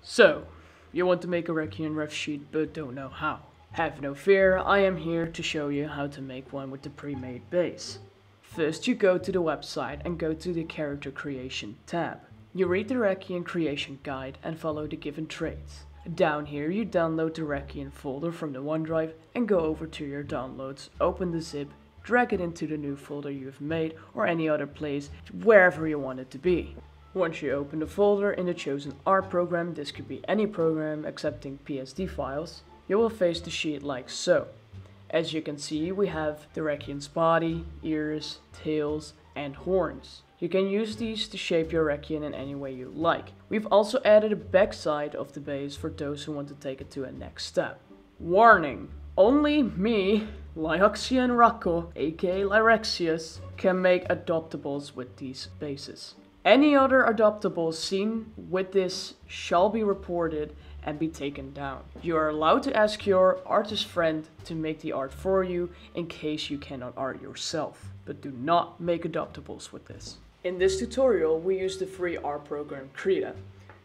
So, you want to make a Raqion ref sheet but don't know how. Have no fear, I am here to show you how to make one with the pre-made base. First you go to the website and go to the character creation tab. You read the Raqion creation guide and follow the given traits. Down here you download the Raqion folder from the OneDrive and go over to your downloads, open the zip, drag it into the new folder you have made or any other place, wherever you want it to be. Once you open the folder in the chosen art program, this could be any program excepting PSD files, you will face the sheet like so. As you can see, we have the Raqion's body, ears, tails, and horns. You can use these to shape your Raqion in any way you like. We've also added a backside of the base for those who want to take it to a next step. Warning! Only me, Lyoxion Rakko, aka Lyoxius, can make adoptables with these bases. Any other adoptables seen with this shall be reported and be taken down. You are allowed to ask your artist friend to make the art for you in case you cannot art yourself, but do not make adoptables with this. In this tutorial we use the free art program Krita.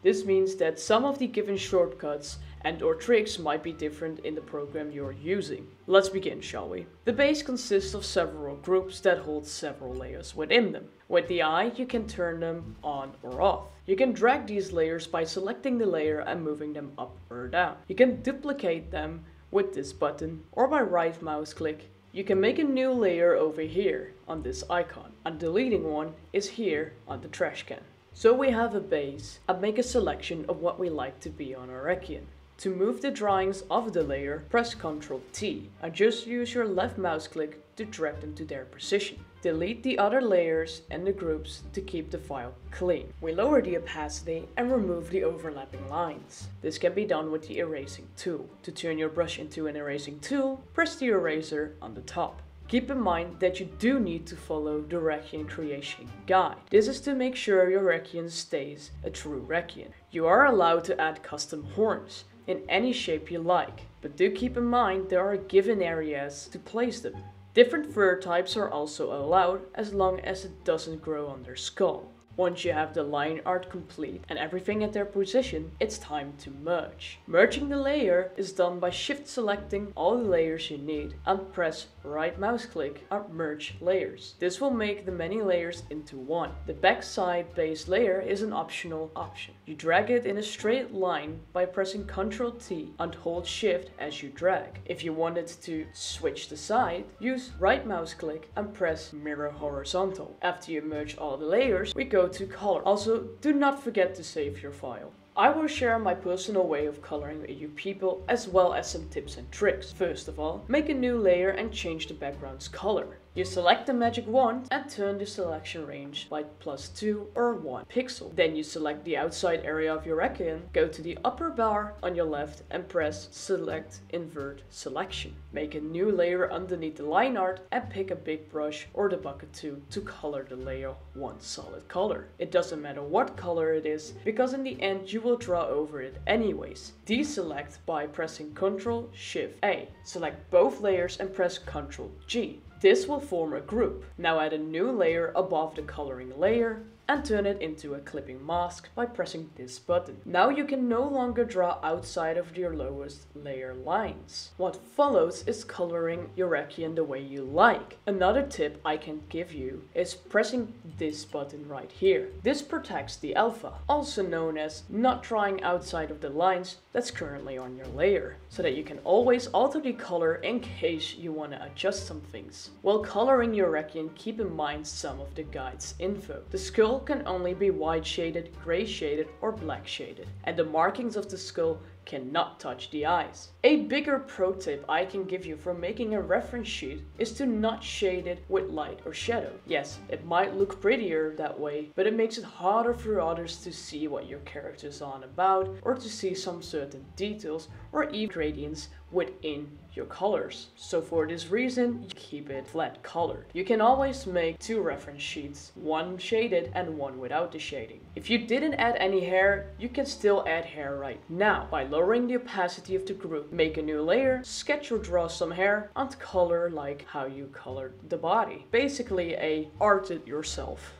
This means that some of the given shortcuts and/or tricks might be different in the program you're using. Let's begin, shall we? The base consists of several groups that hold several layers within them. With the eye, you can turn them on or off. You can drag these layers by selecting the layer and moving them up or down. You can duplicate them with this button or by right mouse click. You can make a new layer over here on this icon, and deleting one is here on the trash can. So we have a base and make a selection of what we like to be on our Raqion. To move the drawings of the layer, press Ctrl T and just use your left mouse click to drag them to their position. Delete the other layers and the groups to keep the file clean. We lower the opacity and remove the overlapping lines. This can be done with the erasing tool. To turn your brush into an erasing tool, press the eraser on the top. Keep in mind that you do need to follow the Raqion creation guide. This is to make sure your Raqion stays a true Raqion. You are allowed to add custom horns in any shape you like, but do keep in mind there are given areas to place them. Different fur types are also allowed as long as it doesn't grow on their skull. Once you have the line art complete and everything at their position, it's time to merge. Merging the layer is done by shift selecting all the layers you need and press right mouse click and merge layers. This will make the many layers into one. The backside base layer is an optional option. You drag it in a straight line by pressing Ctrl T and hold shift as you drag. If you wanted to switch the side, use right mouse click and press mirror horizontal. After you merge all the layers, we go to color. Also, do not forget to save your file. I will share my personal way of coloring with you people as well as some tips and tricks. First of all, make a new layer and change the background's color. You select the magic wand and turn the selection range by +2 or 1 pixel. Then you select the outside area of your Raqion, go to the upper bar on your left and press select invert selection. Make a new layer underneath the line art and pick a big brush or the bucket tool to color the layer one solid color. It doesn't matter what color it is because in the end you will draw over it anyways. Deselect by pressing Ctrl Shift A. Select both layers and press Ctrl G. This will form a group. Now add a new layer above the coloring layer and turn it into a clipping mask by pressing this button. Now you can no longer draw outside of your lowest layer lines. What follows is coloring your Raqion the way you like. Another tip I can give you is pressing this button right here. This protects the alpha, also known as not drawing outside of the lines that's currently on your layer, so that you can always alter the color in case you want to adjust some things. While coloring your Raqion, keep in mind some of the guide's info. The skull can only be white shaded, gray shaded or black shaded, and the markings of the skull cannot touch the eyes. A bigger pro tip I can give you for making a reference sheet is to not shade it with light or shadow. Yes, it might look prettier that way, but it makes it harder for others to see what your character is on about or to see some certain details or even gradients within your colors. So for this reason, you keep it flat colored. You can always make two reference sheets, one shaded and one without the shading. If you didn't add any hair, you can still add hair right now by lowering the opacity of the group. Make a new layer, sketch or draw some hair and color like how you colored the body. Basically art it yourself.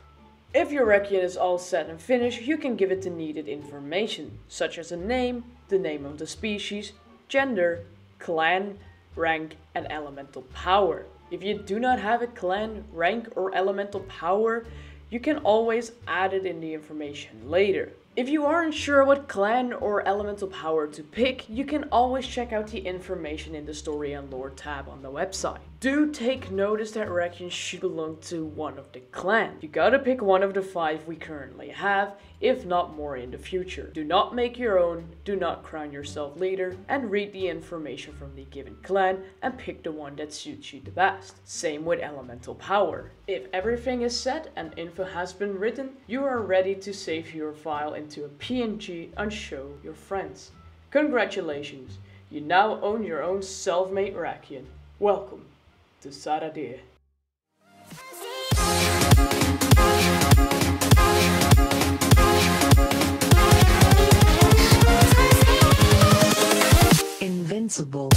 If your Raqion is all set and finished, you can give it the needed information, such as a name, the name of the species, gender, clan, rank, and elemental power. If you do not have a clan, rank, or elemental power, you can always add it in the information later. If you aren't sure what clan or elemental power to pick, you can always check out the information in the Story and Lore tab on the website. Do take notice that Raqions should belong to one of the clans. You gotta pick one of the 5 we currently have, if not more in the future. Do not make your own, do not crown yourself leader, and read the information from the given clan and pick the one that suits you the best. Same with elemental power. If everything is set and info has been written, you are ready to save your file into a PNG and show your friends. Congratulations, you now own your own self-made Raqion. Welcome to Saradir. Invincible.